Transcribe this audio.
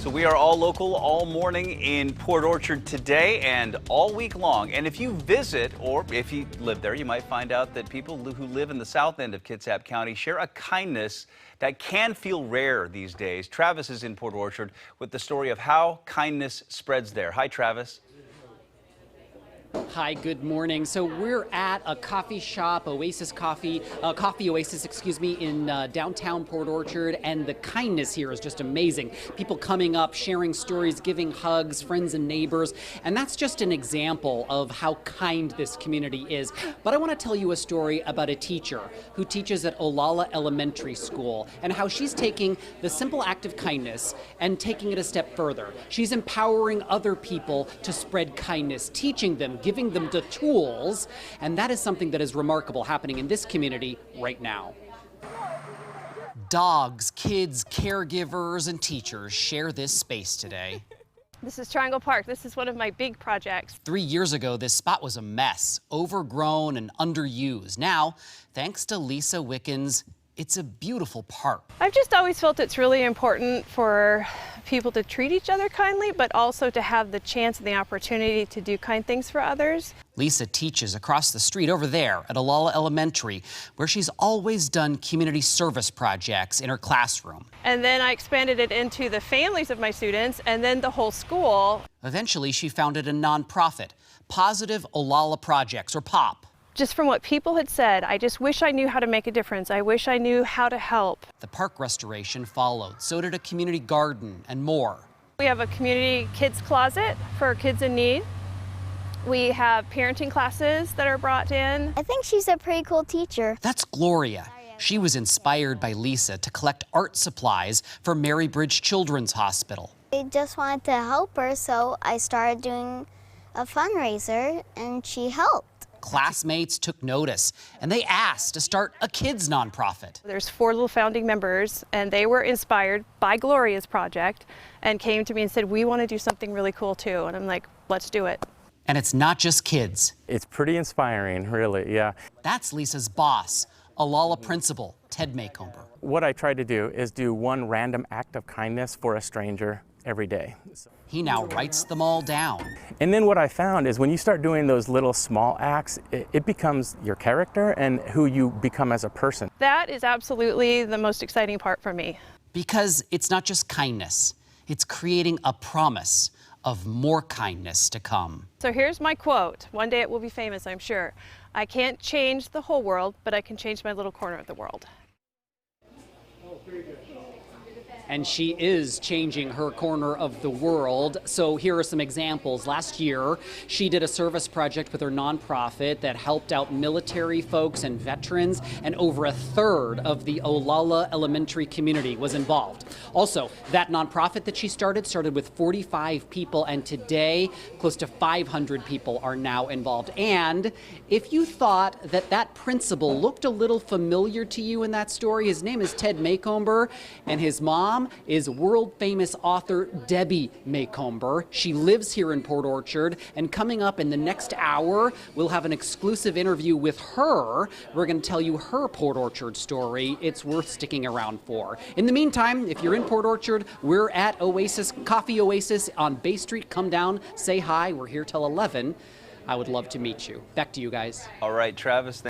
So we are all local all morning in Port Orchard today and all week long. And if you visit or if you live there, you might find out that people who live in the south end of Kitsap County share a kindness that can feel rare these days. Travis is in Port Orchard with the story of how kindness spreads there. Hi, Travis. Hi, good morning. So we're at a coffee shop, Oasis Coffee, Coffee Oasis, excuse me, in downtown Port Orchard, and the kindness here is just amazing. People coming up, sharing stories, giving hugs, friends and neighbors, and that's just an example of how kind this community is. But I want to tell you a story about a teacher who teaches at Olalla Elementary School and how she's taking the simple act of kindness and taking it a step further. She's empowering other people to spread kindness, teaching them, giving them the tools, and that is something that is remarkable happening in this community right now. Dogs, kids, caregivers, and teachers share this space today. This is Triangle Park. This is one of my big projects. 3 years ago, this spot was a mess, overgrown and underused. Now, thanks to Lisa Wicken's, it's a beautiful park. I've just always felt it's really important for people to treat each other kindly, but also to have the chance and the opportunity to do kind things for others. Lisa teaches across the street over there at Olalla Elementary, where she's always done community service projects in her classroom. And then I expanded it into the families of my students and then the whole school. Eventually, she founded a nonprofit, Positive Olalla Projects, or POP. Just from what people had said, I just wish I knew how to make a difference. I wish I knew how to help. The park restoration followed. So did a community garden and more. We have a community kids closet for kids in need. We have parenting classes that are brought in. I think she's a pretty cool teacher. That's Gloria. She was inspired by Lisa to collect art supplies for Mary Bridge Children's Hospital. I just wanted to help her, so I started doing a fundraiser, and she helped. Classmates took notice, and they asked to start a kids nonprofit. There's 4 little founding members, and they were inspired by Gloria's project and came to me and said, we want to do something really cool too. And I'm like, let's do it. And it's not just kids. It's pretty inspiring, really, yeah. That's Lisa's boss, Olalla principal, Ted Maycomber. What I try to do is do one random act of kindness for a stranger every day. He now writes them all down. And then what I found is when you start doing those little small acts, it becomes your character and who you become as a person. That is absolutely the most exciting part for me. Because it's not just kindness, it's creating a promise of more kindness to come. So here's my quote. One day it will be famous, I'm sure. I can't change the whole world, but I can change my little corner of the world. And she is changing her corner of the world. So here are some examples. Last year, she did a service project with her nonprofit that helped out military folks and veterans, and over a third of the Olalla Elementary community was involved. Also, that nonprofit that she started with 45 people, and today, close to 500 people are now involved. And if you thought that that principal looked a little familiar to you in that story, his name is Ted Maycomber, and his mom is world-famous author Debbie Maycomber. She lives here in Port Orchard, and coming up in the next hour, we'll have an exclusive interview with her. We're going to tell you her Port Orchard story. It's worth sticking around for. In the meantime, if you're in Port Orchard, we're at Oasis, Coffee Oasis on Bay Street. Come down, say hi. We're here till 11. I would love to meet you. Back to you guys. All right, Travis.